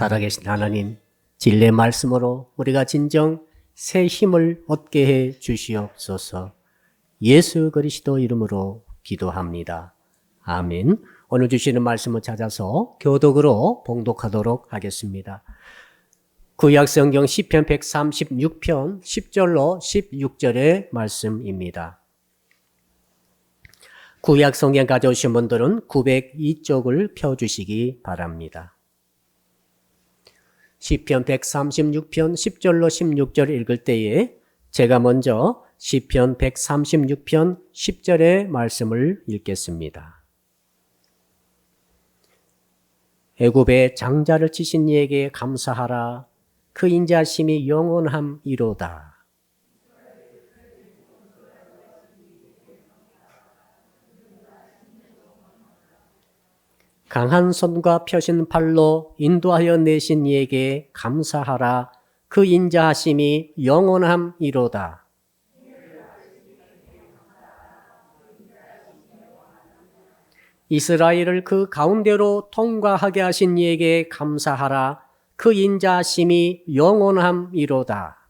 살아계신 하나님, 진리의 말씀으로 우리가 진정 새 힘을 얻게 해 주시옵소서. 예수 그리스도 이름으로 기도합니다. 아멘. 오늘 주시는 말씀을 찾아서 교독으로 봉독하도록 하겠습니다. 구약성경 시편 136편 10절로 16절의 말씀입니다. 구약성경 가져오신 분들은 902쪽을 펴주시기 바랍니다. 시편 136편 10절로 16절 읽을 때에 제가 먼저 시편 136편 10절의 말씀을 읽겠습니다. 애굽의 장자를 치신 이에게 감사하라. 그 인자심이 영원함이로다. 강한 손과 펴신 팔로 인도하여 내신 이에게 감사하라. 그 인자하심이 영원함이로다. 이스라엘을 그 가운데로 통과하게 하신 이에게 감사하라. 그 인자하심이 영원함이로다.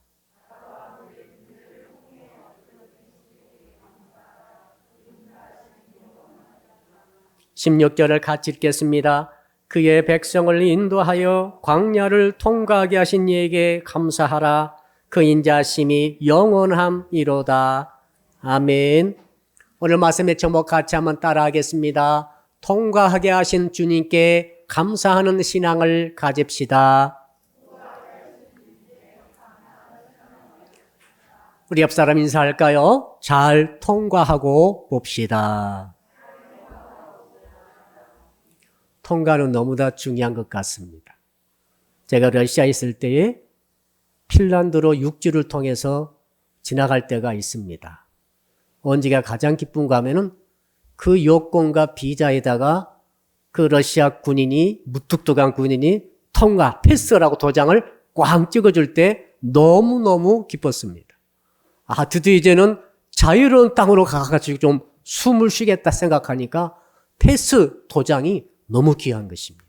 16절을 같이 읽겠습니다. 그의 백성을 인도하여 광야를 통과하게 하신 이에게 감사하라. 그 인자심이 영원함이로다. 아멘. 오늘 말씀의 제목 같이 한번 따라하겠습니다. 통과하게 하신 주님께 감사하는 신앙을 가집시다. 우리 옆 사람 인사할까요? 잘 통과하고 봅시다. 통과는 너무나 중요한 것 같습니다. 제가 러시아에 있을 때에 핀란드로 육지를 통해서 지나갈 때가 있습니다. 언제가 가장 기쁜가 하면은 그 요건과 비자에다가 그 러시아 군인이, 무뚝뚝한 군인이 통과, 패스라고 도장을 꽝 찍어줄 때 너무너무 기뻤습니다. 아, 드디어 이제는 자유로운 땅으로 가가지고 좀 숨을 쉬겠다 생각하니까 패스 도장이 너무 귀한 것입니다.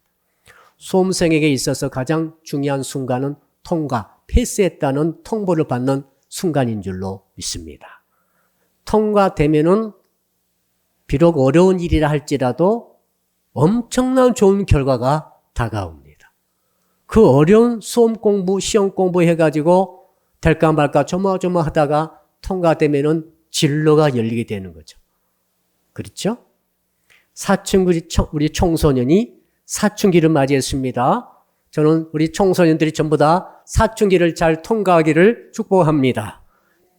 수험생에게 있어서 가장 중요한 순간은 통과, 패스했다는 통보를 받는 순간인 줄로 믿습니다. 통과되면은 비록 어려운 일이라 할지라도 엄청난 좋은 결과가 다가옵니다. 그 어려운 수험 공부, 시험 공부 해가지고 될까 말까 조마조마하다가 통과되면은 진로가 열리게 되는 거죠. 그렇죠? 사춘기 우리 청소년이 사춘기를 맞이했습니다. 저는 우리 청소년들이 전부 다 사춘기를 잘 통과하기를 축복합니다.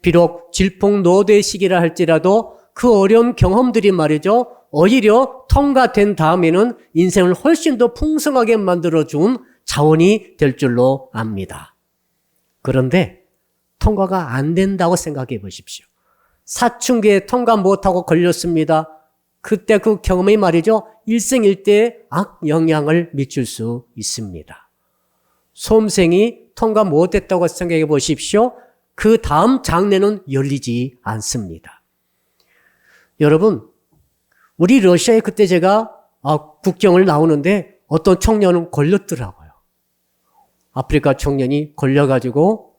비록 질풍노도의 시기라 할지라도 그 어려운 경험들이 말이죠. 오히려 통과된 다음에는 인생을 훨씬 더 풍성하게 만들어준 자원이 될 줄로 압니다. 그런데 통과가 안 된다고 생각해 보십시오. 사춘기에 통과 못하고 걸렸습니다. 그때 그 경험이 말이죠. 일생일대에 악영향을 미칠 수 있습니다. 수험생이 통과 못했다고 생각해 보십시오. 그 다음 장래는 열리지 않습니다. 여러분, 우리 러시아에 그때 제가 국경을 나오는데 어떤 청년은 걸렸더라고요. 아프리카 청년이 걸려가지고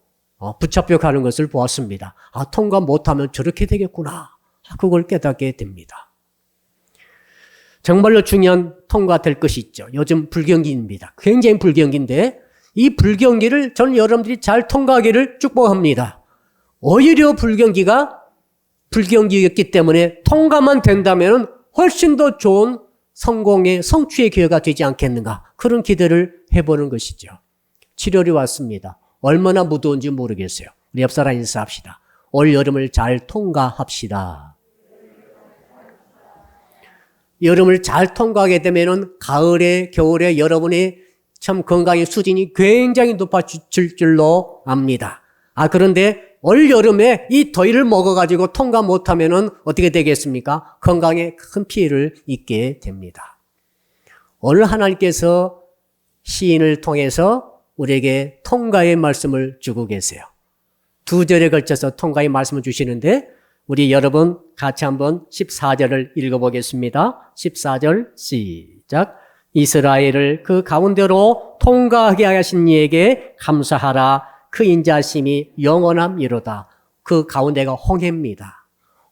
붙잡혀 가는 것을 보았습니다. 아, 통과 못하면 저렇게 되겠구나. 그걸 깨닫게 됩니다. 정말로 중요한 통과될 것이 있죠. 요즘 불경기입니다. 굉장히 불경기인데 이 불경기를 저는 여러분들이 잘 통과하기를 축복합니다. 오히려 불경기였기 때문에 통과만 된다면 훨씬 더 좋은 성공의 성취의 기회가 되지 않겠는가. 그런 기대를 해보는 것이죠. 7월이 왔습니다. 얼마나 무더운지 모르겠어요. 우리 옆 사람 인사합시다. 올 여름을 잘 통과합시다. 여름을 잘 통과하게 되면은 가을에, 겨울에 여러분의 참 건강의 수준이 굉장히 높아질 줄로 압니다. 그런데 올 여름에 이 더위를 먹어가지고 통과 못하면은 어떻게 되겠습니까? 건강에 큰 피해를 입게 됩니다. 오늘 하나님께서 시인을 통해서 우리에게 통과의 말씀을 주고 계세요. 2절에 걸쳐서 통과의 말씀을 주시는데 우리 여러분 같이 한번 14절을 읽어보겠습니다. 14절 시작. 이스라엘을 그 가운데로 통과하게 하신 이에게 감사하라. 그 인자심이 영원함이로다. 그 가운데가 홍해입니다.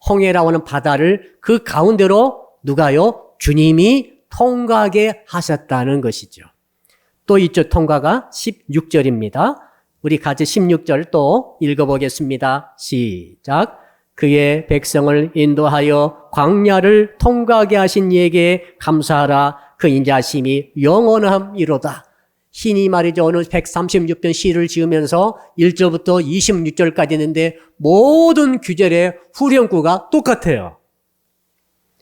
홍해라고 하는 바다를 그 가운데로 누가요? 주님이 통과하게 하셨다는 것이죠. 또 이쪽 통과가 16절입니다. 우리 같이 16절 또 읽어보겠습니다. 시작. 그의 백성을 인도하여 광야를 통과하게 하신 이에게 감사하라. 그 인자심이 영원함이로다. 신이 말이죠. 오늘 136편 시를 지으면서 1절부터 26절까지 있는데 모든 규절의 후렴구가 똑같아요.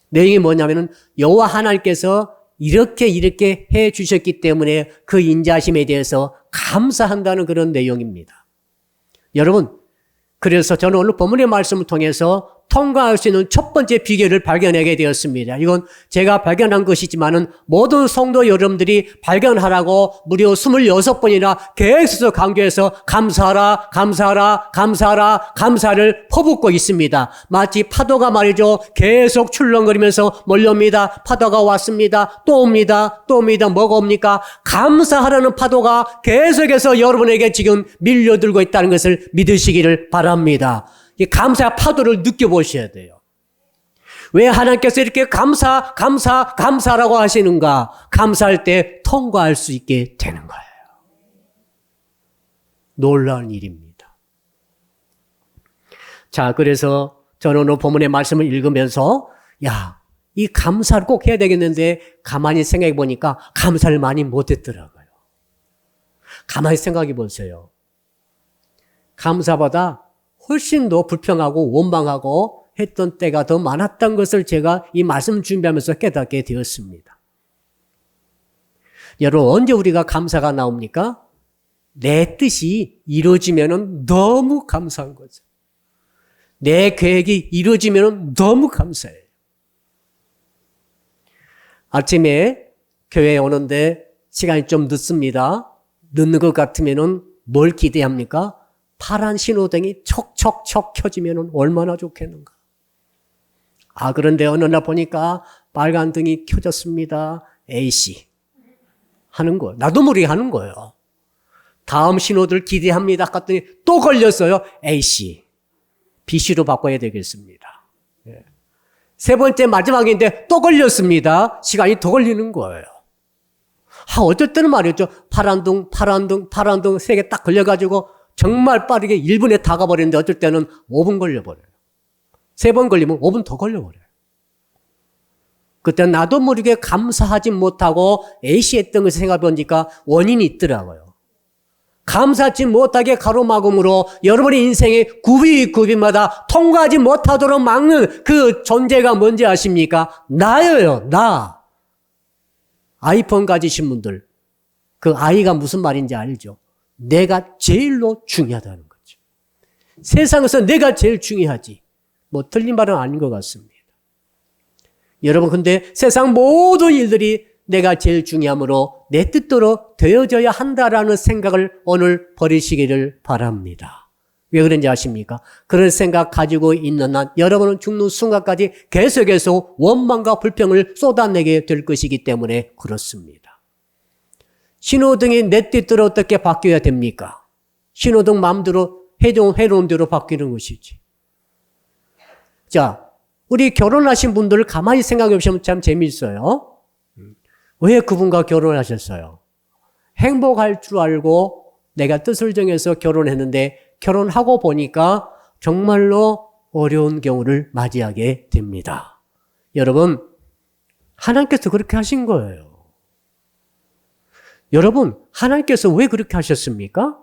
내용이 뭐냐면은 여호와 하나님께서 이렇게 해 주셨기 때문에 그 인자심에 대해서 감사한다는 그런 내용입니다. 여러분, 그래서 저는 오늘 본문의 말씀을 통해서 통과할 수 있는 첫 번째 비결을 발견하게 되었습니다. 이건 제가 발견한 것이지만은 모든 성도 여러분들이 발견하라고 무려 26번이나 계속해서 강조해서 감사하라, 감사하라, 감사하라, 감사를 퍼붓고 있습니다. 마치 파도가 말이죠. 계속 출렁거리면서 몰려옵니다. 파도가 왔습니다. 또 옵니다. 또 옵니다. 뭐가 옵니까? 감사하라는 파도가 계속해서 여러분에게 지금 밀려들고 있다는 것을 믿으시기를 바랍니다. 이 감사의 파도를 느껴보셔야 돼요. 왜 하나님께서 이렇게 감사라고 하시는가? 감사할 때 통과할 수 있게 되는 거예요. 놀라운 일입니다. 자, 그래서 저는 오늘 본문의 말씀을 읽으면서 이 감사를 꼭 해야 되겠는데 가만히 생각해 보니까 감사를 많이 못했더라고요. 가만히 생각해 보세요. 감사보다 훨씬 더 불평하고 원망하고 했던 때가 더 많았던 것을 제가 이 말씀 준비하면서 깨닫게 되었습니다. 여러분, 언제 우리가 감사가 나옵니까? 내 뜻이 이루어지면 너무 감사한 거죠. 내 계획이 이루어지면 너무 감사해요. 아침에 교회에 오는데 시간이 좀 늦습니다. 늦는 것 같으면 뭘 기대합니까? 파란 신호등이 척척척 켜지면 얼마나 좋겠는가. 그런데 어느 날 보니까 빨간 등이 켜졌습니다. AC. 하는 거예요. 나도 모르게 하는 거예요. 다음 신호들 기대합니다. 갔더니 또 걸렸어요. AC. BC로 바꿔야 되겠습니다. 세 번째 마지막인데 또 걸렸습니다. 시간이 더 걸리는 거예요. 어쩔 때는 말이었죠. 파란 등 세 개 딱 걸려가지고 정말 빠르게 1분에 다 가버리는데 어쩔 때는 5분 걸려버려요. 3번 걸리면 5분 더 걸려버려요. 그때 나도 모르게 감사하지 못하고 애시했던 것을 생각해보니까 원인이 있더라고요. 감사하지 못하게 가로막음으로 여러분의 인생의 구비마다 통과하지 못하도록 막는 그 존재가 뭔지 아십니까? 나예요, 나. 아이폰 가지신 분들, 그 아이가 무슨 말인지 알죠? 내가 제일로 중요하다는 거죠. 세상에서 내가 제일 중요하지. 틀린 말은 아닌 것 같습니다. 여러분, 근데 세상 모든 일들이 내가 제일 중요하므로 내 뜻대로 되어져야 한다라는 생각을 오늘 버리시기를 바랍니다. 왜 그런지 아십니까? 그런 생각 가지고 있는 한 여러분은 죽는 순간까지 계속해서 원망과 불평을 쏟아내게 될 것이기 때문에 그렇습니다. 신호등이 내 뜻대로 어떻게 바뀌어야 됩니까? 신호등 마음대로 해놓은 대로 바뀌는 것이지. 자, 우리 결혼하신 분들 가만히 생각해 보시면 참 재미있어요. 왜 그분과 결혼하셨어요? 행복할 줄 알고 내가 뜻을 정해서 결혼했는데 결혼하고 보니까 정말로 어려운 경우를 맞이하게 됩니다. 여러분, 하나님께서 그렇게 하신 거예요. 여러분, 하나님께서 왜 그렇게 하셨습니까?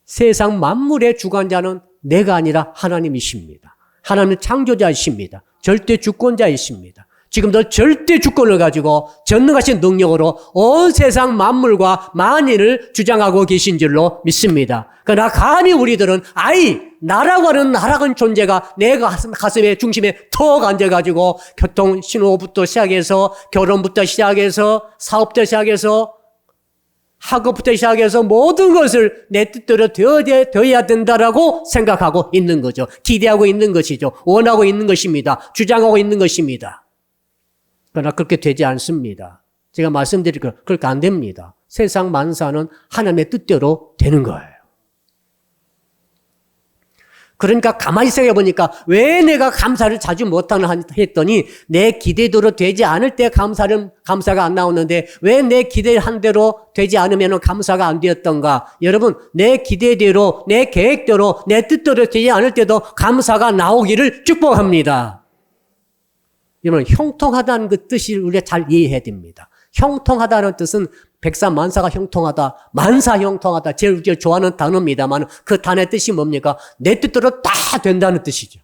세상 만물의 주관자는 내가 아니라 하나님이십니다. 하나님은 창조자이십니다. 절대 주권자이십니다. 지금도 절대 주권을 가지고 전능하신 능력으로 온 세상 만물과 만인을 주장하고 계신 줄로 믿습니다. 그러나 감히 우리들은 나라고 하는 나락한 존재가 내 가슴의 중심에 턱 앉아가지고 교통 신호부터 시작해서 결혼부터 시작해서 사업부터 시작해서 학업부터 시작해서 모든 것을 내 뜻대로 되어야 된다라고 생각하고 있는 거죠. 기대하고 있는 것이죠. 원하고 있는 것입니다. 주장하고 있는 것입니다. 그러나 그렇게 되지 않습니다. 제가 말씀드릴 거 그렇게 안 됩니다. 세상 만사는 하나님의 뜻대로 되는 거예요. 그러니까 가만히 생각해 보니까 왜 내가 감사를 자주 못하나 했더니 내 기대대로 되지 않을 때 감사가 안 나오는데 왜 내 기대한 대로 되지 않으면 감사가 안 되었던가? 여러분, 내 기대대로, 내 계획대로, 내 뜻대로 되지 않을 때도 감사가 나오기를 축복합니다. 여러분, 형통하다는 그 뜻을 우리가 잘 이해해야 됩니다. 형통하다는 뜻은 백사만사가 형통하다, 만사 형통하다, 제일 좋아하는 단어입니다만 그 단어의 뜻이 뭡니까? 내 뜻대로 다 된다는 뜻이죠.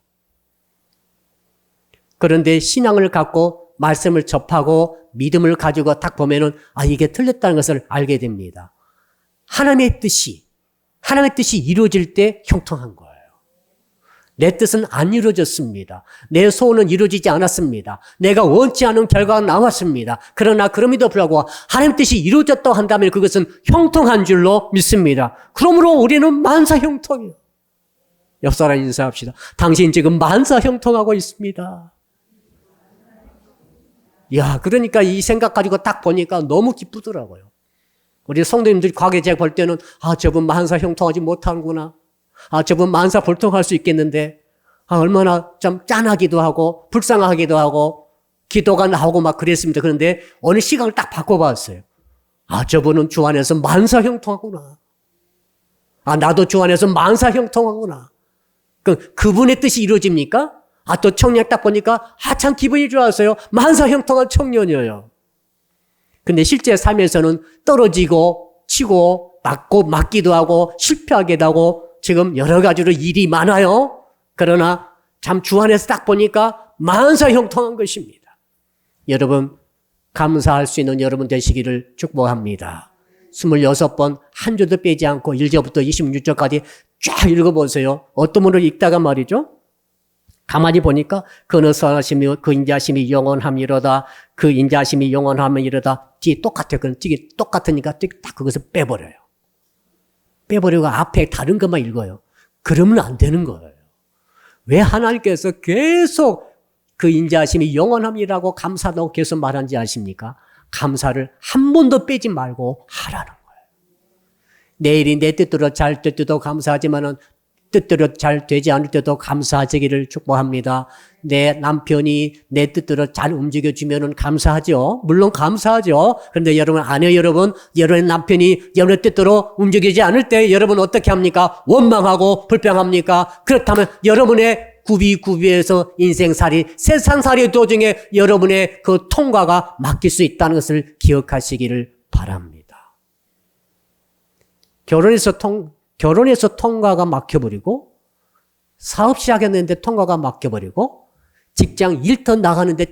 그런데 신앙을 갖고 말씀을 접하고 믿음을 가지고 딱 보면은 이게 틀렸다는 것을 알게 됩니다. 하나님의 뜻이 이루어질 때 형통한 거예요. 내 뜻은 안 이루어졌습니다. 내 소원은 이루어지지 않았습니다. 내가 원치 않은 결과가 나왔습니다. 그러나 그럼에도 불구하고 하나님 뜻이 이루어졌다고 한다면 그것은 형통한 줄로 믿습니다. 그러므로 우리는 만사 형통이에요. 옆 사람 인사합시다. 당신 지금 만사 형통하고 있습니다. 그러니까 이 생각 가지고 딱 보니까 너무 기쁘더라고요. 우리 성도님들이 과거에 제가 볼 때는 저분 만사 형통하지 못하는구나. 저분 만사 볼통할 수 있겠는데, 얼마나 좀 짠하기도 하고, 불쌍하기도 하고, 기도가 나오고 막 그랬습니다. 그런데 어느 시각을 딱 바꿔봤어요. 저분은 주 안에서 만사 형통하구나. 나도 주 안에서 만사 형통하구나. 그분의 뜻이 이루어집니까? 또 청년 딱 보니까, 참 기분이 좋았어요. 만사 형통한 청년이에요. 근데 실제 삶에서는 떨어지고, 치고, 맞기도 하고, 실패하기도 하고, 지금 여러 가지로 일이 많아요. 그러나 참 주 안에서 딱 보니까 만사 형통한 것입니다. 여러분, 감사할 수 있는 여러분 되시기를 축복합니다. 26번 한 줄도 빼지 않고 1절부터 26절까지 쫙 읽어보세요. 어떤 분을 읽다가 말이죠. 가만히 보니까 그 선하심이 그 인자심이 영원함이로다. 그 인자심이 영원함이로다. 뒤에 똑같아요. 뒤에 똑같으니까 딱 그것을 빼버려요. 빼버리고 앞에 다른 것만 읽어요. 그러면 안 되는 거예요. 왜 하나님께서 계속 그 인자하심이 영원함이라고 감사하다고 계속 말하는지 아십니까? 감사를 한 번도 빼지 말고 하라는 거예요. 내일이 내 뜻대로 잘 될 때도 감사하지만은 뜻대로 잘 되지 않을 때도 감사하시기를 축복합니다. 내 남편이 내 뜻대로 잘 움직여주면 감사하죠. 물론 감사하죠. 그런데 여러분, 여러분의 남편이 여러분의 뜻대로 움직이지 않을 때 여러분 어떻게 합니까? 원망하고 불평합니까? 그렇다면 여러분의 구비에서 인생살이, 세상살이 도중에 여러분의 그 통과가 막힐 수 있다는 것을 기억하시기를 바랍니다. 결혼해서 통과가 막혀버리고, 사업 시작했는데 통과가 막혀버리고, 직장 일터 나가는데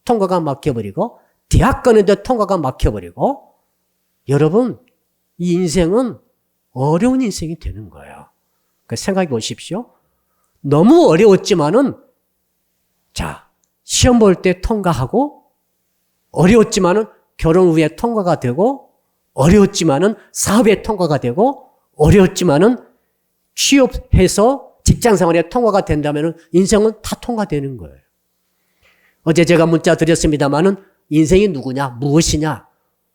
통과가 막혀버리고, 대학 가는데 통과가 막혀버리고, 여러분, 이 인생은 어려운 인생이 되는 거예요. 생각해 보십시오. 너무 어려웠지만은, 시험 볼 때 통과하고, 어려웠지만은 결혼 후에 통과가 되고, 어려웠지만은 사업에 통과가 되고, 어려웠지만은 취업해서 직장 생활에 통과가 된다면 인생은 다 통과되는 거예요. 어제 제가 문자 드렸습니다만은 인생이 누구냐? 무엇이냐?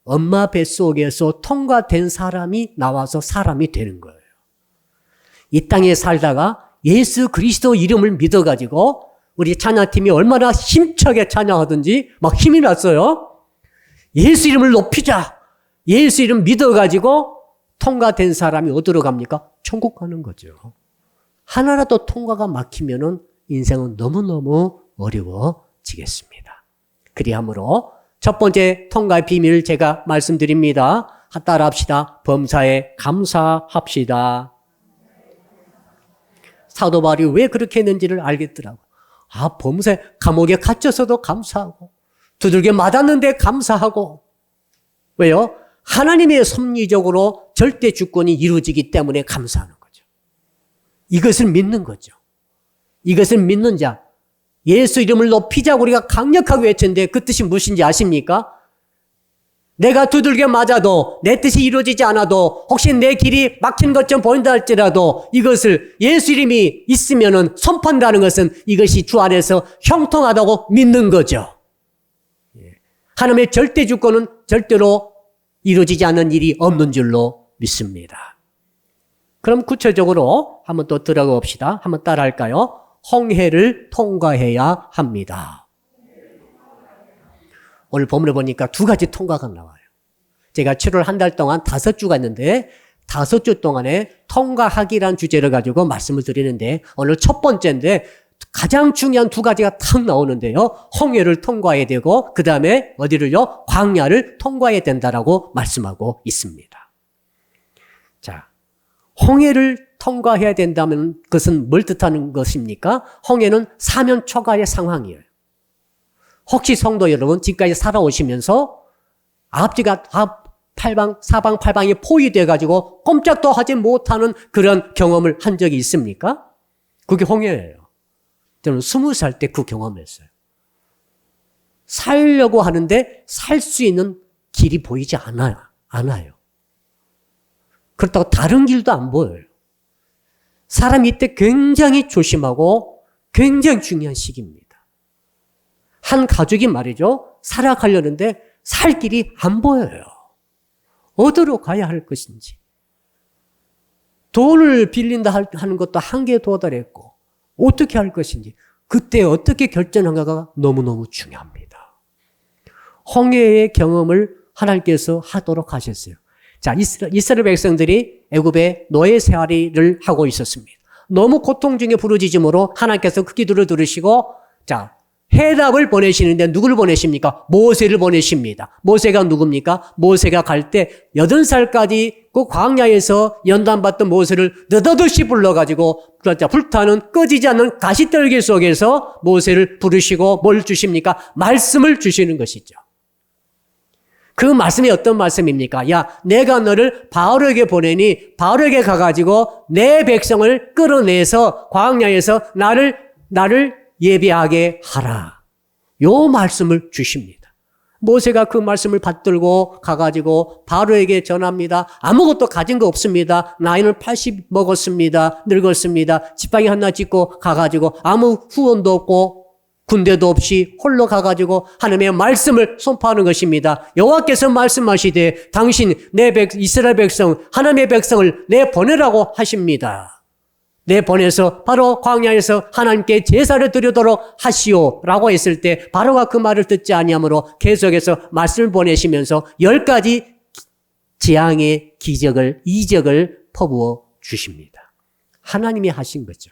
엄마 뱃속에서 통과된 사람이 나와서 사람이 되는 거예요. 이 땅에 살다가 예수 그리스도 이름을 믿어가지고 우리 찬양팀이 얼마나 힘차게 찬양하든지 막 힘이 났어요. 예수 이름을 높이자. 예수 이름 믿어가지고 통과된 사람이 어디로 갑니까? 천국 가는 거죠. 하나라도 통과가 막히면은 인생은 너무너무 어려워지겠습니다. 그리하므로 첫 번째 통과의 비밀을 제가 말씀드립니다. 따라합시다. 범사에 감사합시다. 사도 바울이 왜 그렇게 했는지를 알겠더라고요. 범사에 감옥에 갇혀서도 감사하고, 두들겨 맞았는데 감사하고. 왜요? 하나님의 섭리적으로 절대 주권이 이루어지기 때문에 감사하는 거죠. 이것을 믿는 거죠. 이것을 믿는 자, 예수 이름을 높이자고 우리가 강력하게 외쳤는데 그 뜻이 무엇인지 아십니까? 내가 두들겨 맞아도 내 뜻이 이루어지지 않아도 혹시 내 길이 막힌 것처럼 보인다 할지라도 이것을 예수 이름이 있으면은 선포한다는 것은 이것이 주 안에서 형통하다고 믿는 거죠. 하나님의 절대 주권은 절대로 이루어지지 않는 일이 없는 줄로 믿습니다. 그럼 구체적으로 한번 또 들어가 봅시다. 한번 따라할까요? 홍해를 통과해야 합니다. 오늘 본문을 보니까 두 가지 통과가 나와요. 제가 7월 한 달 동안 5주가 있는데 5주 동안에 통과하기란 주제를 가지고 말씀을 드리는데 오늘 첫 번째인데 가장 중요한 두 가지가 탁 나오는데요. 홍해를 통과해야 되고 그 다음에 어디를요? 광야를 통과해야 된다라고 말씀하고 있습니다. 자, 홍해를 통과해야 된다면 그것은 뭘 뜻하는 것입니까? 홍해는 사면 초가의 상황이에요. 혹시 성도 여러분 지금까지 살아오시면서 앞뒤가 사방 팔방이 포위돼 가지고 꼼짝도 하지 못하는 그런 경험을 한 적이 있습니까? 그게 홍해예요. 저는 20살 때 그 경험을 했어요. 살려고 하는데 살 수 있는 길이 보이지 않아요. 그렇다고 다른 길도 안 보여요. 사람이 이때 굉장히 조심하고 굉장히 중요한 시기입니다. 한 가족이 말이죠. 살아가려는데 살 길이 안 보여요. 어디로 가야 할 것인지. 돈을 빌린다 하는 것도 한계에 도달했고 어떻게 할 것인지 그때 어떻게 결정한가가 너무너무 중요합니다. 홍해의 경험을 하나님께서 하도록 하셨어요. 자, 이스라엘 백성들이 애굽의 노예 생활을 하고 있었습니다. 너무 고통 중에 부르짖음으로 하나님께서 그 기도를 들으시고 자, 해답을 보내시는데 누구를 보내십니까? 모세를 보내십니다. 모세가 누굽니까? 모세가 갈 때 80살까지 그 광야에서 연단받던 모세를 느닷없이 불러가지고 불타는 꺼지지 않는 가시떨기 속에서 모세를 부르시고 뭘 주십니까? 말씀을 주시는 것이죠. 그 말씀이 어떤 말씀입니까? 야, 내가 너를 바로에게 보내니 바로에게 가가지고 내 백성을 끌어내서 광야에서 나를 예비하게 하라. 요 말씀을 주십니다. 모세가 그 말씀을 받들고 가가지고 바로에게 전합니다. 아무것도 가진 거 없습니다. 나이는 80 먹었습니다. 늙었습니다. 지팡이 하나 짚고 가가지고 아무 후원도 없고 군대도 없이 홀로 가가지고 하나님의 말씀을 선포하는 것입니다. 여호와께서 말씀하시되 당신 이스라엘 백성 하나님의 백성을 내보내라고 하십니다. 내보내서 바로 광야에서 하나님께 제사를 드리도록 하시오라고 했을 때 바로가 그 말을 듣지 아니하므로 계속해서 말씀을 보내시면서 10가지 재앙의 이적을 퍼부어 주십니다. 하나님이 하신 거죠.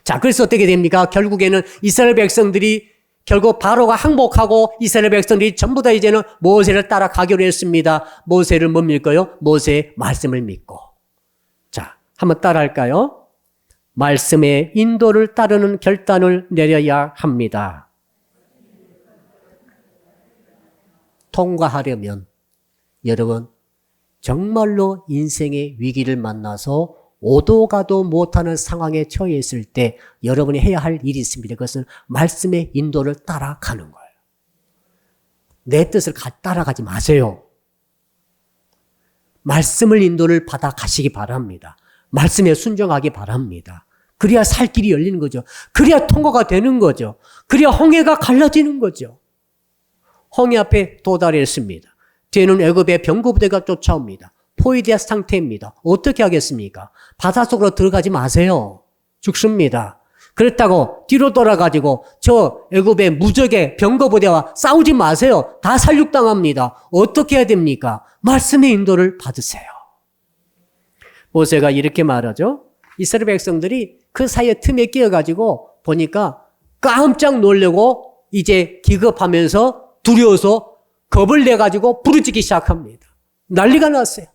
자, 그래서 어떻게 됩니까? 결국에는 이스라엘 백성들이 결국 바로가 항복하고 이스라엘 백성들이 전부 다 이제는 모세를 따라가기로 했습니다. 모세를 못 믿고요. 모세의 말씀을 믿고. 자, 한번 따라할까요? 말씀의 인도를 따르는 결단을 내려야 합니다. 통과하려면 여러분 정말로 인생의 위기를 만나서 오도 가도 못하는 상황에 처해 있을 때 여러분이 해야 할 일이 있습니다. 그것은 말씀의 인도를 따라가는 거예요. 내 뜻을 따라가지 마세요. 말씀을 인도를 받아 가시기 바랍니다. 말씀에 순종하기 바랍니다. 그래야 살 길이 열리는 거죠. 그래야 통과가 되는 거죠. 그래야 홍해가 갈라지는 거죠. 홍해 앞에 도달했습니다. 뒤에는 애굽의 병거부대가 쫓아옵니다. 포위된 상태입니다. 어떻게 하겠습니까? 바닷속으로 들어가지 마세요. 죽습니다. 그렇다고 뒤로 돌아가지고 저 애굽의 무적의 병거부대와 싸우지 마세요. 다 살육당합니다. 어떻게 해야 됩니까? 말씀의 인도를 받으세요. 모세가 이렇게 말하죠. 이스라엘 백성들이 그 사이에 틈에 끼어가지고 보니까 깜짝 놀라고 이제 기겁하면서 두려워서 겁을 내가지고 부르짖기 시작합니다. 난리가 났어요.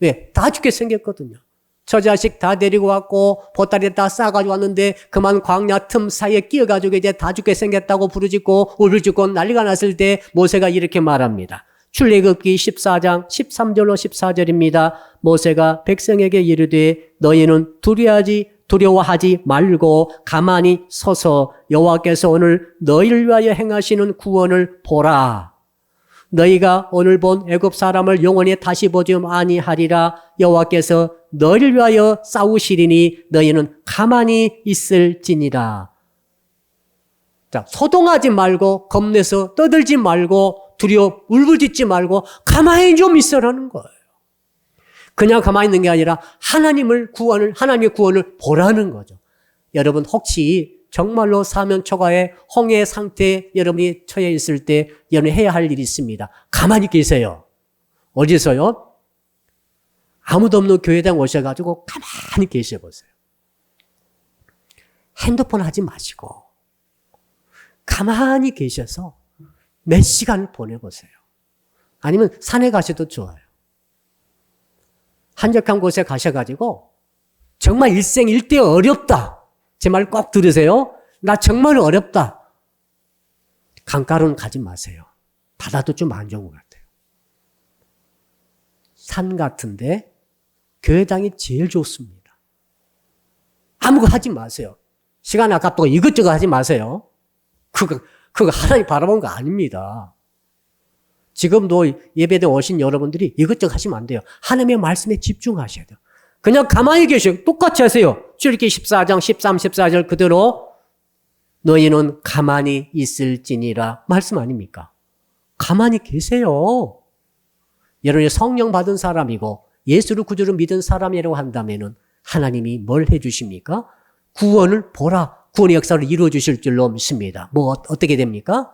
왜? 다 죽게 생겼거든요. 처자식 다 데리고 왔고 보따리 다 싸가지고 왔는데 그만 광야 틈 사이에 끼어가지고 이제 다 죽게 생겼다고 부르짖고 울부짖고 난리가 났을 때 모세가 이렇게 말합니다. 출애굽기 14장 13절로 14절입니다. 모세가 백성에게 이르되 너희는 두려워하지 말고 가만히 서서 여호와께서 오늘 너희를 위하여 행하시는 구원을 보라. 너희가 오늘 본 애굽 사람을 영원히 다시 보지 아니하리라. 여호와께서 너희를 위하여 싸우시리니 너희는 가만히 있을지니라. 자, 소동하지 말고 겁내서 떠들지 말고 두려워 울부짖지 말고 가만히 좀 있으라는 거예요. 그냥 가만히 있는 게 아니라 하나님의 구원을 보라는 거죠. 여러분 혹시 정말로 사면초가의 홍해 상태에 여러분이 처해 있을 때 여러분이 해야 할 일이 있습니다. 가만히 계세요. 어디서요? 아무도 없는 교회당 오셔가지고 가만히 계셔보세요. 핸드폰 하지 마시고 가만히 계셔서 몇 시간을 보내보세요. 아니면 산에 가셔도 좋아요. 한적한 곳에 가셔가지고 정말 일생일대 어렵다. 제 말 꼭 들으세요. 나 정말 어렵다. 강가로는 가지 마세요. 바다도 좀 안 좋은 것 같아요. 산 같은데 교회당이 제일 좋습니다. 아무것도 하지 마세요. 시간 아깝다고 이것저것 하지 마세요. 그거 하나님 바라본 거 아닙니다. 지금도 예배대 오신 여러분들이 이것저것 하시면 안 돼요. 하나님의 말씀에 집중하셔야 돼요. 그냥 가만히 계셔요. 똑같이 하세요. 출애굽기 14장 13, 14절 그대로 너희는 가만히 있을지니라 말씀 아닙니까? 가만히 계세요. 여러분이 성령 받은 사람이고 예수를 구주로 믿은 사람이라고 한다면 하나님이 뭘 해주십니까? 구원을 보라. 구원의 역사를 이루어 주실 줄로 믿습니다. 어떻게 됩니까?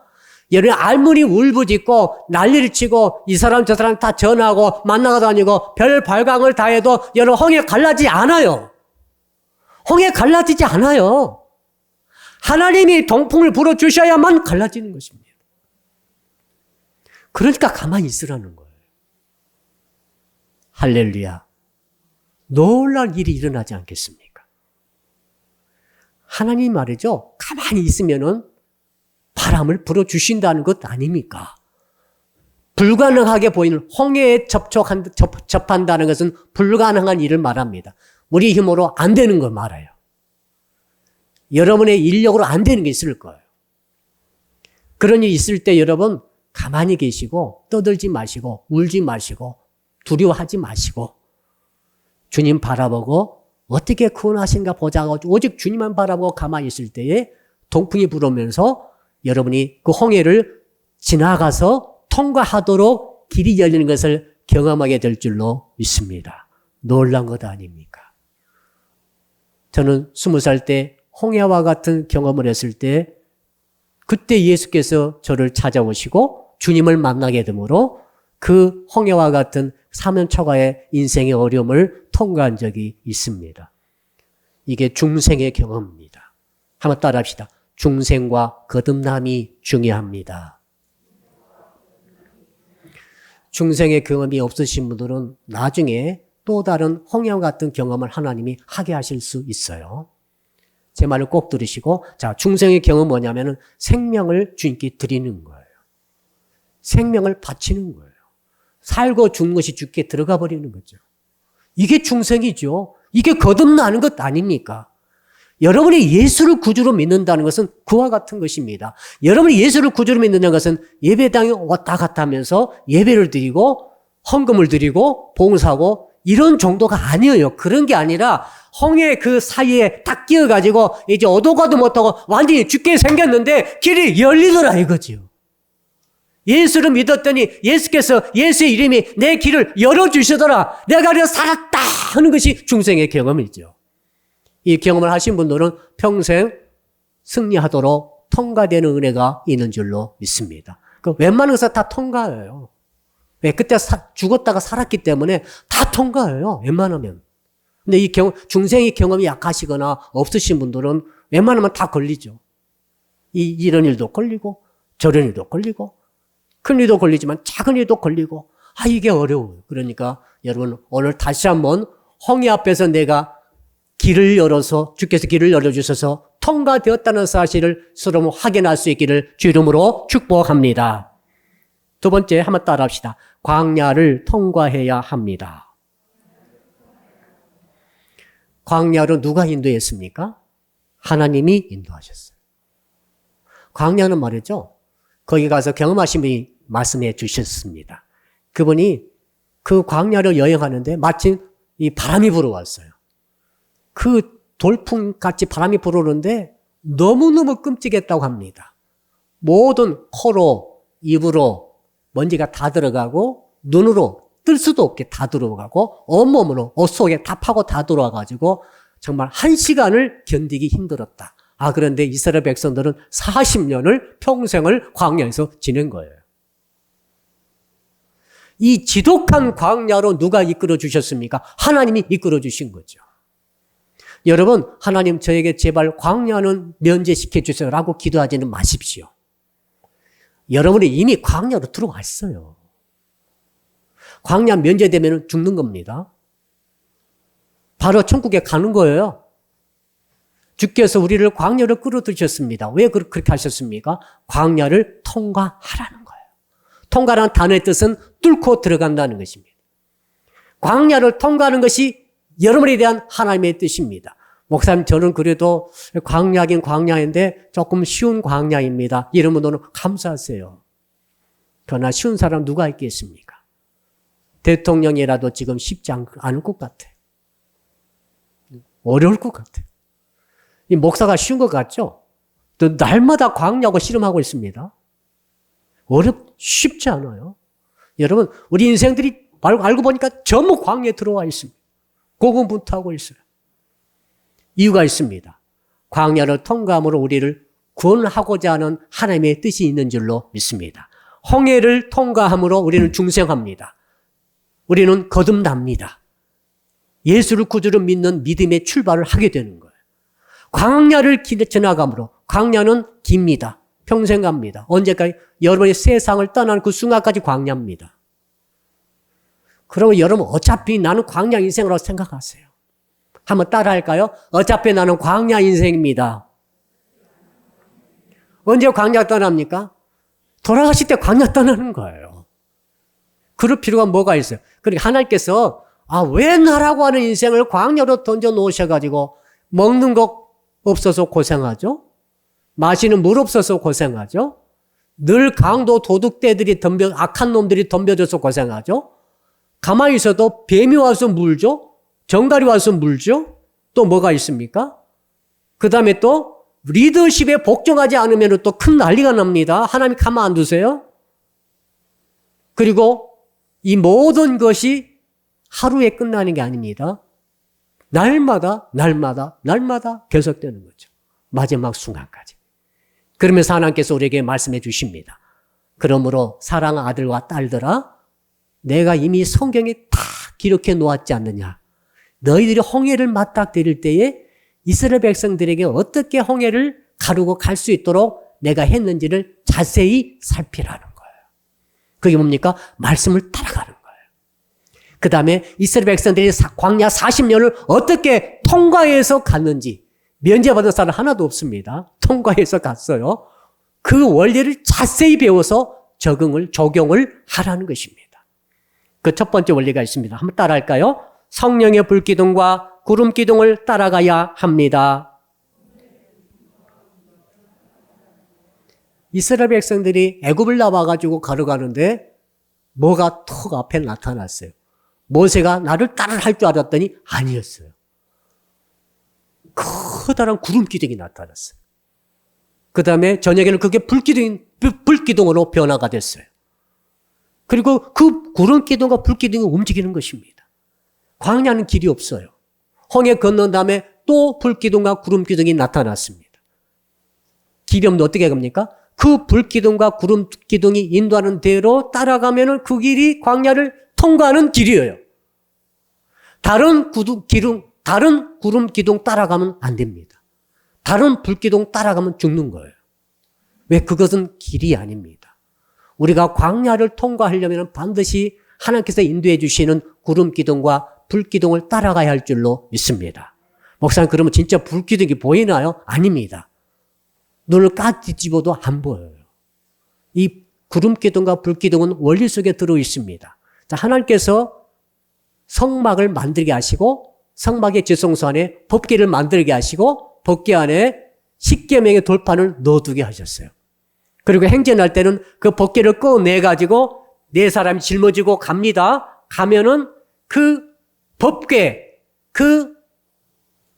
여러분 알문이 울부짖고 난리를 치고 이 사람 저 사람 다 전하고 만나고 다니고 별 발광을 다 해도 여러분 홍해 갈라지지 않아요. 홍해 갈라지지 않아요. 하나님이 동풍을 불어주셔야만 갈라지는 것입니다. 그러니까 가만히 있으라는 거예요. 할렐루야. 놀랄 일이 일어나지 않겠습니까? 하나님 말이죠. 가만히 있으면은 바람을 불어주신다는 것 아닙니까? 불가능하게 보이는 홍해에 접한다는 것은 불가능한 일을 말합니다. 우리 힘으로 안 되는 걸 말해요. 여러분의 인력으로 안 되는 게 있을 거예요. 그런 일이 있을 때 여러분 가만히 계시고 떠들지 마시고 울지 마시고 두려워하지 마시고 주님 바라보고 어떻게 구원하신가 보자고 오직 주님만 바라보고 가만히 있을 때에 동풍이 불어오면서 여러분이 그 홍해를 지나가서 통과하도록 길이 열리는 것을 경험하게 될 줄로 믿습니다. 놀란 것 아닙니까? 저는 20살 때 홍해와 같은 경험을 했을 때 그때 예수께서 저를 찾아오시고 주님을 만나게 되므로 그 홍해와 같은 사면초가의 인생의 어려움을 통과한 적이 있습니다. 이게 중생의 경험입니다. 한번 따라합시다. 중생과 거듭남이 중요합니다. 중생의 경험이 없으신 분들은 나중에 또 다른 홍해와 같은 경험을 하나님이 하게 하실 수 있어요. 제 말을 꼭 들으시고, 자, 중생의 경험은 뭐냐면은 생명을 주님께 드리는 거예요. 생명을 바치는 거예요. 살고 죽는 것이 주께 들어가 버리는 거죠. 이게 중생이죠. 이게 거듭나는 것 아닙니까? 여러분이 예수를 구주로 믿는다는 것은 그와 같은 것입니다. 여러분이 예수를 구주로 믿는다는 것은 예배당에 왔다 갔다 하면서 예배를 드리고 헌금을 드리고 봉사하고 이런 정도가 아니에요. 그런 게 아니라 홍해 그 사이에 딱 끼어가지고 이제 어도 가도 못하고 완전히 죽게 생겼는데 길이 열리더라 이거지요. 예수를 믿었더니 예수께서 예수의 이름이 내 길을 열어주시더라. 내가 그래서 살았다 하는 것이 중생의 경험이죠. 이 경험을 하신 분들은 평생 승리하도록 통과되는 은혜가 있는 줄로 믿습니다. 웬만한 것은 다 통과해요. 왜? 그때 죽었다가 살았기 때문에 다 통과해요. 웬만하면. 근데 이 중생의 경험이 약하시거나 없으신 분들은 웬만하면 다 걸리죠. 이런 일도 걸리고 저런 일도 걸리고 큰 일도 걸리지만 작은 일도 걸리고 이게 어려워요. 그러니까 여러분 오늘 다시 한번 홍해 앞에서 내가 길을 열어서 주께서 길을 열어주셔서 통과되었다는 사실을 서로 확인할 수 있기를 주 이름으로 축복합니다. 두 번째 한번 따라합시다. 광야를 통과해야 합니다. 광야로 누가 인도했습니까? 하나님이 인도하셨어요. 광야는 말이죠. 거기 가서 경험하신 분이 말씀해 주셨습니다. 그분이 그 광야를 여행하는데 마침 이 바람이 불어왔어요. 그 돌풍같이 바람이 불어오는데 너무너무 끔찍했다고 합니다. 모든 코로 입으로 먼지가 다 들어가고 눈으로 뜰 수도 없게 다 들어가고 온몸으로 옷 속에 다 파고 다 들어와가지고 정말 1시간을 견디기 힘들었다. 그런데 이스라엘 백성들은 40년을 평생을 광야에서 지낸 거예요. 이 지독한 광야로 누가 이끌어 주셨습니까? 하나님이 이끌어 주신 거죠. 여러분, 하나님 저에게 제발 광야는 면제시켜 주세요라고 기도하지는 마십시오. 여러분이 이미 광야로 들어왔어요. 광야 면제되면 죽는 겁니다. 바로 천국에 가는 거예요. 주께서 우리를 광야로 끌어들이셨습니다. 왜 그렇게 하셨습니까? 광야를 통과하라는 거예요. 통과라는 단어의 뜻은 뚫고 들어간다는 것입니다. 광야를 통과하는 것이 여러분에 대한 하나님의 뜻입니다. 목사님, 저는 그래도 광야긴 광야인데 조금 쉬운 광야입니다. 이런 분들은 감사하세요. 그러나 쉬운 사람 누가 있겠습니까? 대통령이라도 지금 쉽지 않을 것 같아. 어려울 것 같아. 이 목사가 쉬운 것 같죠? 또 날마다 광야하고 씨름하고 있습니다. 쉽지 않아요. 여러분, 우리 인생들이 알고 보니까 전부 광야에 들어와 있습니다. 고군분투하고 있어요. 이유가 있습니다. 광야를 통과함으로 우리를 구원하고자 하는 하나님의 뜻이 있는 줄로 믿습니다. 홍해를 통과함으로 우리는 중생합니다. 우리는 거듭납니다. 예수를 구주로 믿는 믿음의 출발을 하게 되는 거예요. 광야를 지나감으로, 광야는 깁니다. 평생 갑니다. 언제까지? 여러분이 세상을 떠나는 그 순간까지 광야입니다. 그러면 여러분 어차피 나는 광야 인생이라고 생각하세요. 한번 따라할까요? 어차피 나는 광야 인생입니다. 언제 광야 떠납니까? 돌아가실 때 광야 떠나는 거예요. 그럴 필요가 뭐가 있어요? 그러니까 하나님께서 왜 나라고 하는 인생을 광야로 던져 놓으셔가지고 먹는 것 없어서 고생하죠? 마시는 물 없어서 고생하죠? 늘 강도 도둑떼들이 악한 놈들이 덤벼줘서 고생하죠? 가만히 있어도 뱀이 와서 물죠? 정갈이 와서 물죠? 또 뭐가 있습니까? 그 다음에 또 리더십에 복종하지 않으면 또 큰 난리가 납니다. 하나님 가만 안 두세요? 그리고 이 모든 것이 하루에 끝나는 게 아닙니다. 날마다 계속되는 거죠. 마지막 순간까지. 그러면서 하나님께서 우리에게 말씀해 주십니다. 그러므로 사랑하는 아들과 딸들아, 내가 이미 성경에 다 기록해 놓았지 않느냐. 너희들이 홍해를 맞닥뜨릴 때에 이스라엘 백성들에게 어떻게 홍해를 가르고 갈 수 있도록 내가 했는지를 자세히 살피라는 거예요. 그게 뭡니까? 말씀을 따라가는 거예요. 그 다음에 이스라엘 백성들이 광야 40년을 어떻게 통과해서 갔는지, 면제받은 사람 하나도 없습니다. 통과해서 갔어요. 그 원리를 자세히 배워서 적용을 하라는 것입니다. 그 첫 번째 원리가 있습니다. 한번 따라할까요? 성령의 불기둥과 구름기둥을 따라가야 합니다. 이스라엘 백성들이 애굽을 나와가지고 걸어가는데 뭐가 턱 앞에 나타났어요. 모세가 나를 따라할 줄 알았더니 아니었어요. 커다란 구름기둥이 나타났어요. 그 다음에 저녁에는 그게 불기둥으로 변화가 됐어요. 그리고 그 구름기둥과 불기둥이 움직이는 것입니다. 광야는 길이 없어요. 홍해 건넌 다음에 또 불기둥과 구름기둥이 나타났습니다. 길이 없는데 어떻게 갑니까? 그 불기둥과 구름기둥이 인도하는 대로 따라가면은 그 길이 광야를 통과하는 길이에요. 다른 구름기둥 따라가면 안 됩니다. 다른 불기둥 따라가면 죽는 거예요. 왜? 그것은 길이 아닙니다. 우리가 광야를 통과하려면 반드시 하나님께서 인도해 주시는 구름기둥과 불기둥을 따라가야 할 줄로 믿습니다. 목사님, 그러면 진짜 불기둥이 보이나요? 아닙니다. 눈을 까뒤집어도 안 보여요. 이 구름기둥과 불기둥은 원리 속에 들어 있습니다. 자, 하나님께서 성막을 만들게 하시고 성막의 지성소 안에 법궤를 만들게 하시고 법궤 안에 십계명의 돌판을 넣어두게 하셨어요. 그리고 행진할 때는 그 법궤를 꺼내가지고 네 사람이 짊어지고 갑니다. 가면은 그 법궤,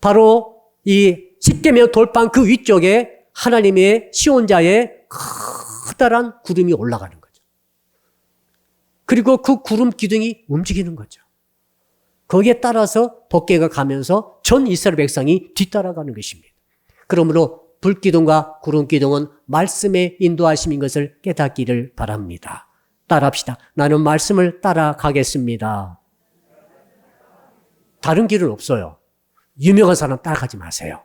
바로 이 십계명 돌판 그 위쪽에 하나님의 시온자의 커다란 구름이 올라가는 거죠. 그리고 그 구름 기둥이 움직이는 거죠. 거기에 따라서 법궤가 가면서 전 이스라엘 백성이 뒤따라가는 것입니다. 그러므로 불기둥과 구름기둥은 말씀의 인도하심인 것을 깨닫기를 바랍니다. 따라합시다. 나는 말씀을 따라가겠습니다. 다른 길은 없어요. 유명한 사람 따라가지 마세요.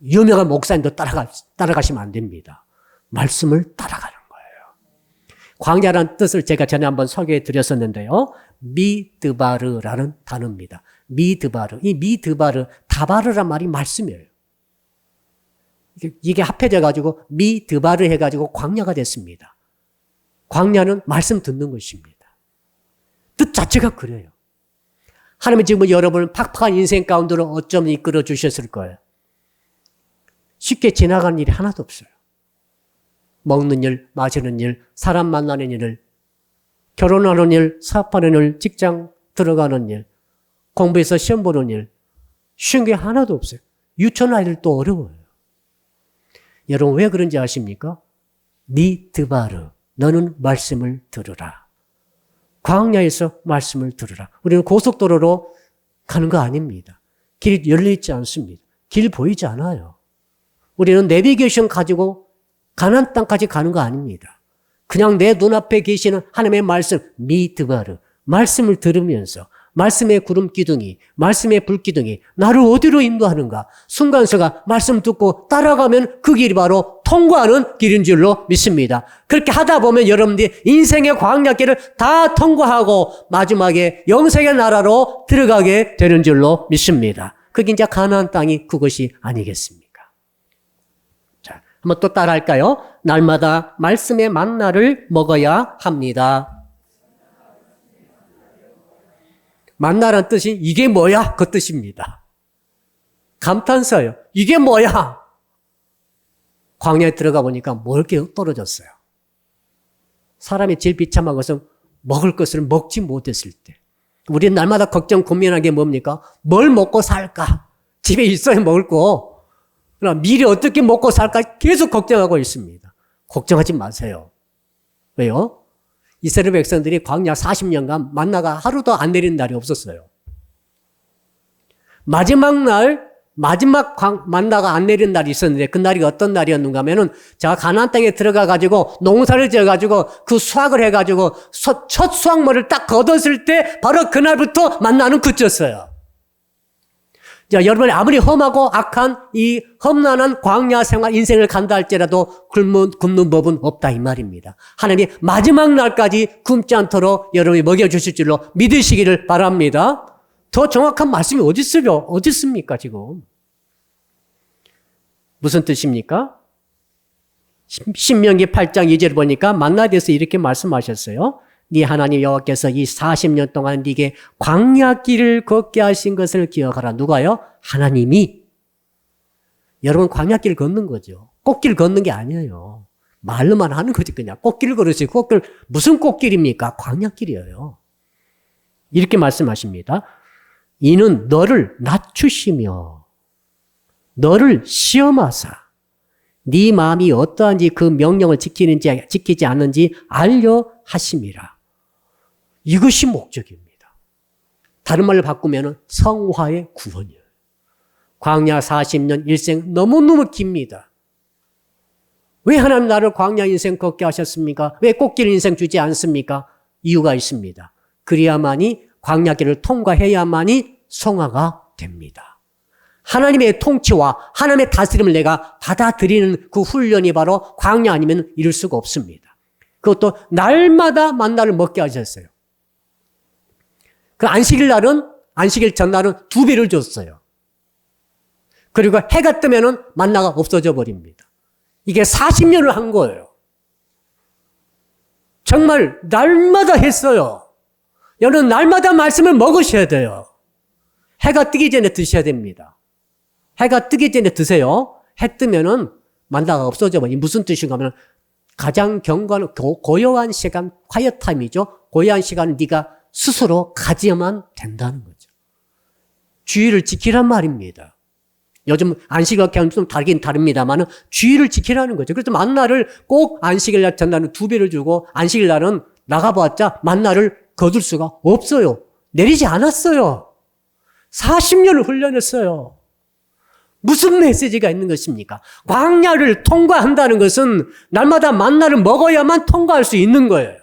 유명한 목사님도 따라가시면 안 됩니다. 말씀을 따라가는 거예요. 광야라는 뜻을 제가 전에 한번 소개해 드렸었는데요. 미드바르라는 단어입니다. 미드바르. 이 미드바르, 다바르란 말이 말씀이에요. 이게 합해져가지고 미드바르 해가지고 광야가 됐습니다. 광야는 말씀 듣는 것입니다. 뜻 자체가 그래요. 하나님은 지금 여러분을 팍팍한 인생 가운데로 어쩜 이끌어 주셨을 거예요. 쉽게 지나가는 일이 하나도 없어요. 먹는 일, 마시는 일, 사람 만나는 일, 결혼하는 일, 사업하는 일, 직장 들어가는 일, 공부해서 시험 보는 일, 쉬운 게 하나도 없어요. 유치원 아이들도 어려워요. 여러분 왜 그런지 아십니까? 미드바르, 너는 말씀을 들으라. 광야에서 말씀을 들으라. 우리는 고속도로로 가는 거 아닙니다. 길이 열려있지 않습니다. 길 보이지 않아요. 우리는 내비게이션 가지고 가나안 땅까지 가는 거 아닙니다. 그냥 내 눈앞에 계시는 하나님의 말씀, 미드바르, 말씀을 들으면서 말씀의 구름 기둥이, 말씀의 불 기둥이 나를 어디로 인도하는가? 순간서가 말씀 듣고 따라가면 그 길이 바로 통과하는 길인 줄로 믿습니다. 그렇게 하다 보면 여러분들이 인생의 광야길을 다 통과하고 마지막에 영생의 나라로 들어가게 되는 줄로 믿습니다. 그게 이제 가나안 땅이 그것이 아니겠습니까? 자, 한번 또 따라할까요? 날마다 말씀의 만나를 먹어야 합니다. 만나란 뜻이 이게 뭐야? 그 뜻입니다. 감탄사예요. 이게 뭐야? 광야에 들어가 보니까 먹을 게 떨어졌어요. 사람이 제일 비참한 것은 먹을 것을 먹지 못했을 때. 우리는 날마다 걱정, 고민하는 게 뭡니까? 뭘 먹고 살까? 집에 있어야 먹을 거. 그러나 미리 어떻게 먹고 살까? 계속 걱정하고 있습니다. 걱정하지 마세요. 왜요? 이스라엘 백성들이 광야 40년간 만나가 하루도 안 내리는 날이 없었어요. 마지막 만나가 안 내리는 날이 있었는데 그 날이 어떤 날이었는가 하면은 제가 가나안 땅에 들어가 가지고 농사를 지어 가지고 그 수확을 해 가지고 첫 수확물을 딱 거뒀을 때 바로 그날부터 만나는 그쳤어요. 자, 여러분이 아무리 험하고 악한 이 험난한 광야 생활 인생을 간다 할지라도 굶는 법은 없다 이 말입니다. 하나님이 마지막 날까지 굶지 않도록 여러분이 먹여주실 줄로 믿으시기를 바랍니다. 더 정확한 말씀이 어디 있습니까 지금? 무슨 뜻입니까? 신명기 8장 2절 보니까 만나에 대해서 이렇게 말씀하셨어요. 네 하나님 여호와께서 이 40년 동안 네게 광야길을 걷게 하신 것을 기억하라. 누가요? 하나님이. 여러분 광야길 걷는 거죠. 꽃길 걷는 게 아니에요. 말로만 하는 거지 그냥. 꽃길 걸으세요. 꽃길 무슨 꽃길입니까? 광야길이에요. 이렇게 말씀하십니다. 이는 너를 낮추시며 너를 시험하사 네 마음이 어떠한지 그 명령을 지키는지 지키지 않는지 알려 하심이라. 이것이 목적입니다. 다른 말로 바꾸면 성화의 구원이에요. 광야 40년 일생 너무너무 깁니다. 왜 하나님 나를 광야 인생 걷게 하셨습니까? 왜 꽃길 인생 주지 않습니까? 이유가 있습니다. 그래야만이 광야길을 통과해야만이 성화가 됩니다. 하나님의 통치와 하나님의 다스림을 내가 받아들이는 그 훈련이 바로 광야 아니면 이룰 수가 없습니다. 그것도 날마다 만나를 먹게 하셨어요. 그 안식일 전날은 2배를 줬어요. 그리고 해가 뜨면은 만나가 없어져 버립니다. 이게 40년을 한 거예요. 정말 날마다 했어요. 여러분 날마다 말씀을 먹으셔야 돼요. 해가 뜨기 전에 드셔야 됩니다. 해가 뜨기 전에 드세요. 해 뜨면은 만나가 없어져 버려요. 무슨 뜻인가 하면 가장 고요한 시간, quiet time이죠. 고요한 시간을 네가 스스로 가져야만 된다는 거죠. 주의를 지키란 말입니다. 요즘 안식일 하면 좀 다르긴 다릅니다만 주의를 지키라는 거죠. 그래서 만나를 꼭 안식일 날 전날은 2배를 주고 안식일 날은 나가봤자 만나를 거둘 수가 없어요. 내리지 않았어요. 40년을 훈련했어요. 무슨 메시지가 있는 것입니까? 광야를 통과한다는 것은 날마다 만나를 먹어야만 통과할 수 있는 거예요.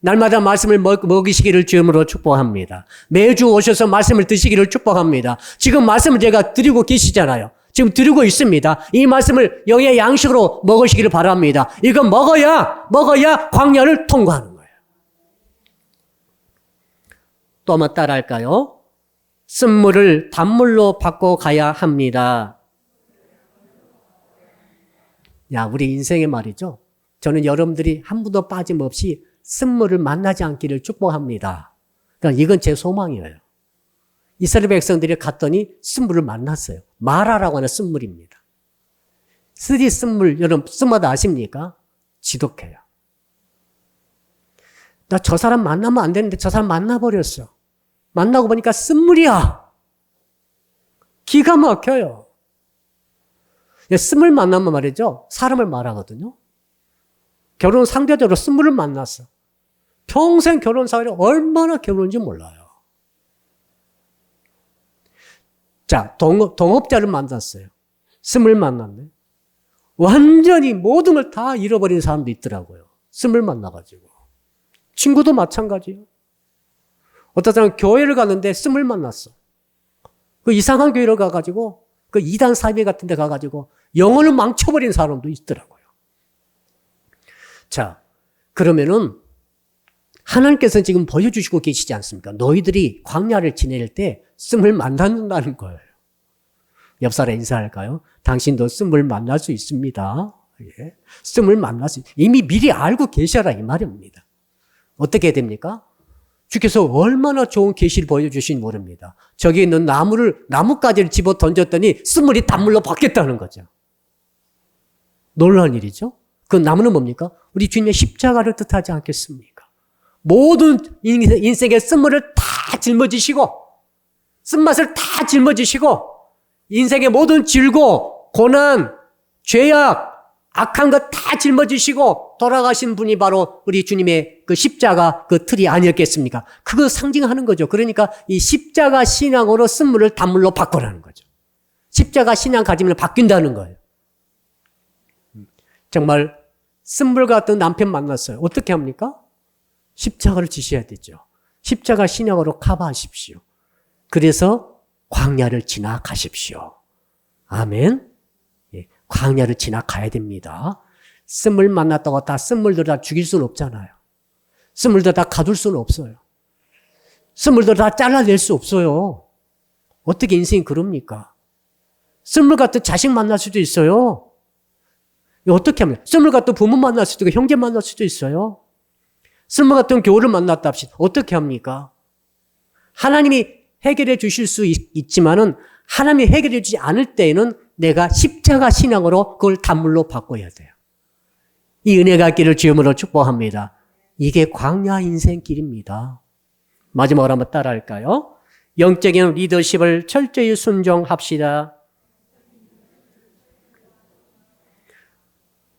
날마다 말씀을 먹이시기를 주님으로 축복합니다. 매주 오셔서 말씀을 드시기를 축복합니다. 지금 말씀을 제가 드리고 계시잖아요. 지금 드리고 있습니다. 이 말씀을 영의 양식으로 먹으시기를 바랍니다. 이거 먹어야 광야를 통과하는 거예요. 또 한번 따라할까요? 쓴물을 단물로 바꿔 가야 합니다. 야, 우리 인생의 말이죠. 저는 여러분들이 한 분도 빠짐없이 쓴물을 만나지 않기를 축복합니다. 그러니까 이건 제 소망이에요. 이스라엘 백성들이 갔더니 쓴물을 만났어요. 마라라고 하는 쓴물입니다. 쓰리 쓴물, 여러분 쓴마다 아십니까? 지독해요. 나 저 사람 만나면 안 되는데 저 사람 만나버렸어. 만나고 보니까 쓴물이야. 기가 막혀요. 쓴물 만나면 말이죠. 사람을 말하거든요. 결혼 상대적으로 쓴물을 만났어. 평생 결혼 생활이 얼마나 괴로운지 몰라요. 자, 동업자를 만났어요. 쓴물 만났네. 완전히 모든 걸 다 잃어버린 사람도 있더라고요. 쓴물 만나가지고. 친구도 마찬가지예요. 어떤 사람은 교회를 갔는데 쓴물 만났어. 그 이상한 교회를 가가지고 그 이단 사이비 같은 데 가가지고 영혼을 망쳐버린 사람도 있더라고요. 자, 그러면은 하나님께서는 지금 보여주시고 계시지 않습니까? 너희들이 광야를 지낼 때 쓴물 만난다는 거예요. 옆 사람 인사할까요? 당신도 쓴물 만날 수 있습니다. 예. 쓴물 만날 수 이미 미리 알고 계셔라 이 말입니다. 어떻게 됩니까? 주께서 얼마나 좋은 계시를 보여주신 모릅니다. 저기 있는 나뭇가지를 집어 던졌더니 쓴물이 단물로 바뀌었다는 거죠. 놀라운 일이죠. 그 나무는 뭡니까? 우리 주님의 십자가를 뜻하지 않겠습니까? 모든 인생의 쓴물을 다 짊어지시고 쓴맛을 다 짊어지시고 인생의 모든 질고 고난, 죄악, 악한 것 다 짊어지시고 돌아가신 분이 바로 우리 주님의 그 십자가 그 틀이 아니었겠습니까? 그거 상징하는 거죠. 그러니까 이 십자가 신앙으로 쓴물을 단물로 바꾸라는 거죠. 십자가 신앙 가지면 바뀐다는 거예요. 정말 쓴물 같은 남편 만났어요. 어떻게 합니까? 십자가를 지셔야 되죠. 십자가 신앙으로 커버하십시오. 그래서 광야를 지나가십시오. 아멘. 예, 광야를 지나가야 됩니다. 쓴물 만났다고 다 쓴물들 다 죽일 수는 없잖아요. 쓴물들 다 가둘 수는 없어요. 쓴물들 다 잘라낼 수 없어요. 어떻게 인생이 그럽니까? 쓴물 같은 자식 만날 수도 있어요. 어떻게 하면? 쓴물 같은 부모 만날 수도 있고 형제 만날 수도 있어요. 쓸모 같은 교우를 만났다 합시다. 어떻게 합니까? 하나님이 해결해 주실 수 있지만은 하나님이 해결해 주지 않을 때에는 내가 십자가 신앙으로 그걸 단물로 바꿔야 돼요. 이 은혜가 있기를 주님으로 축복합니다. 이게 광야 인생길입니다. 마지막으로 한번 따라할까요? 영적인 리더십을 철저히 순종합시다.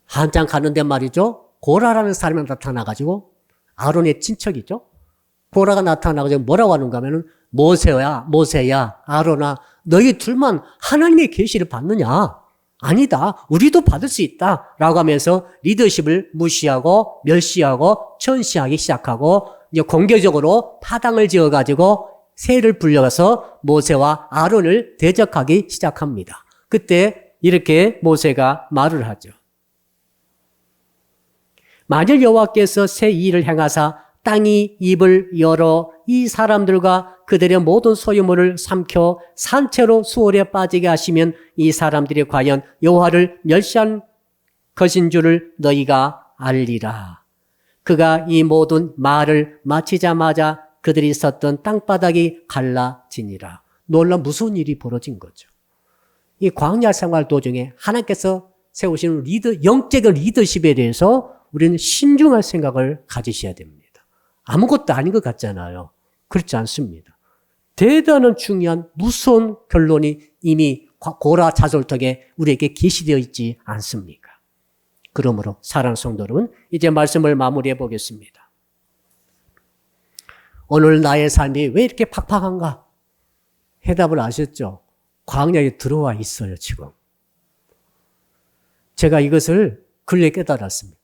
한참 가는데 말이죠. 고라라는 사람이 나타나가지고 아론의 친척이죠. 고라가 나타나가지고 뭐라고 하는가 하면은 모세야, 아론아, 너희 둘만 하나님의 계시를 받느냐? 아니다. 우리도 받을 수 있다. 라고 하면서 리더십을 무시하고 멸시하고 천시하기 시작하고 이제 공개적으로 파당을 지어가지고 새를 불려가서 모세와 아론을 대적하기 시작합니다. 그때 이렇게 모세가 말을 하죠. 만일 여호와께서 새 일을 행하사 땅이 입을 열어 이 사람들과 그들의 모든 소유물을 삼켜 산채로 수월에 빠지게 하시면 이 사람들이 과연 여호와를 멸시한 것인 줄을 너희가 알리라. 그가 이 모든 말을 마치자마자 그들이 있었던 땅바닥이 갈라지니라. 놀라 무서운 일이 벌어진 거죠. 이 광야 생활 도중에 하나님께서 세우시는 영적인 리더십에 대해서 우리는 신중할 생각을 가지셔야 됩니다. 아무것도 아닌 것 같잖아요. 그렇지 않습니다. 대단한 중요한 무서운 결론이 이미 고라 자솔턱에 우리에게 계시되어 있지 않습니까? 그러므로 사랑하는 성도 여러분, 이제 말씀을 마무리해 보겠습니다. 오늘 나의 삶이 왜 이렇게 팍팍한가? 해답을 아셨죠? 광야에 들어와 있어요, 지금. 제가 이것을 근래 깨달았습니다.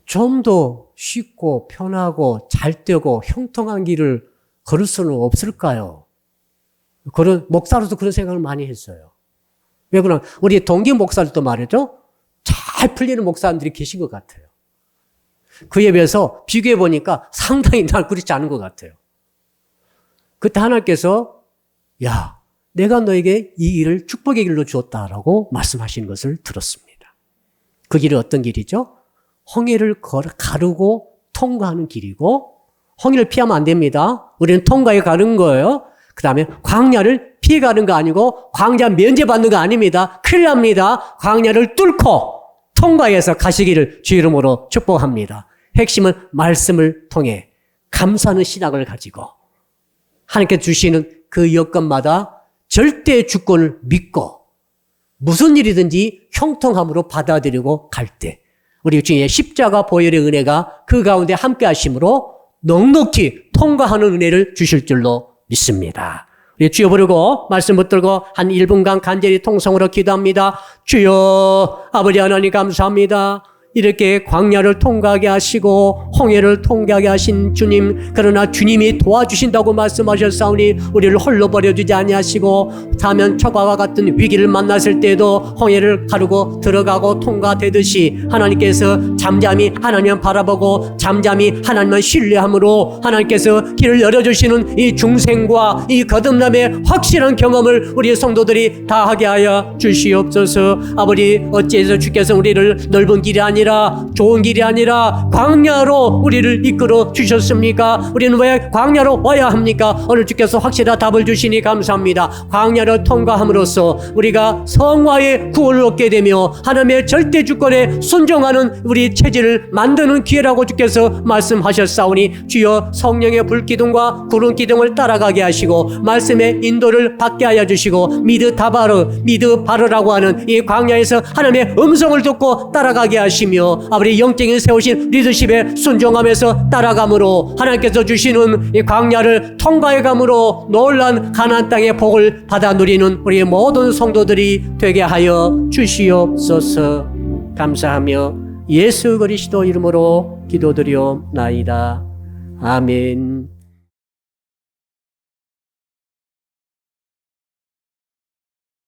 좀 더 쉽고 편하고 잘 되고 형통한 길을 걸을 수는 없을까요? 그런 목사로서 그런 생각을 많이 했어요. 왜 그러나 우리 동기 목사들도 말이죠. 잘 풀리는 목사님들이 계신 것 같아요. 그에 비해서 비교해 보니까 상당히 날 그렇지 않은 것 같아요. 그때 하나님께서 야, 내가 너에게 이 길을 축복의 길로 주었다라고 말씀하시는 것을 들었습니다. 그 길이 어떤 길이죠? 홍해를 가르고 통과하는 길이고, 홍해를 피하면 안 됩니다. 우리는 통과해 가는 거예요. 그 다음에 광야를 피해 가는 거 아니고 광야 면제받는 거 아닙니다. 큰일 납니다. 광야를 뚫고 통과해서 가시기를 주 이름으로 축복합니다. 핵심은 말씀을 통해 감사하는 신앙을 가지고 하나님께 주시는 그 여건마다 절대 주권을 믿고 무슨 일이든지 형통함으로 받아들이고 갈 때 우리 주님의 십자가 보혈의 은혜가 그 가운데 함께 하심으로 넉넉히 통과하는 은혜를 주실 줄로 믿습니다. 우리 주여 부르고 말씀 붙들고 한 1분간 간절히 통성으로 기도합니다. 주여 아버지 하나님 감사합니다. 이렇게 광야를 통과하게 하시고 홍해를 통과하게 하신 주님, 그러나 주님이 도와주신다고 말씀하셨사오니 우리를 홀로 버려두지 아니하시고 사면초가와 같은 위기를 만났을 때에도 홍해를 가르고 들어가고 통과되듯이 하나님께서 잠잠히 하나님을 바라보고 잠잠히 하나님을 신뢰함으로 하나님께서 길을 열어주시는 이 중생과 이 거듭남의 확실한 경험을 우리 성도들이 다 하게 하여 주시옵소서. 아버지, 어찌해서 주께서 우리를 넓은 길이 아니라 좋은 길이 아니라 광야로 우리를 이끌어 주셨습니까? 우리는 왜 광야로 와야 합니까? 오늘 주께서 확실한 답을 주시니 감사합니다. 광야를 통과함으로써 우리가 성화의 구원을 얻게 되며 하나님의 절대 주권에 순종하는 우리 체질을 만드는 기회라고 주께서 말씀하셨사오니 주여 성령의 불기둥과 구름 기둥을 따라가게 하시고 말씀의 인도를 받게 하여 주시고 미드 바르라고 하는 이 광야에서 하나님의 음성을 듣고 따라가게 하시며 아버지 영적인 세우신 리더십에 순종하면서 따라감으로 하나님께서 주시는 이 광야를 통과해 감으로 놀란 가나안 땅의 복을 받아 누리는 우리 모든 성도들이 되게 하여 주시옵소서. 감사하며 예수 그리스도 이름으로 기도드리옵나이다. 아멘.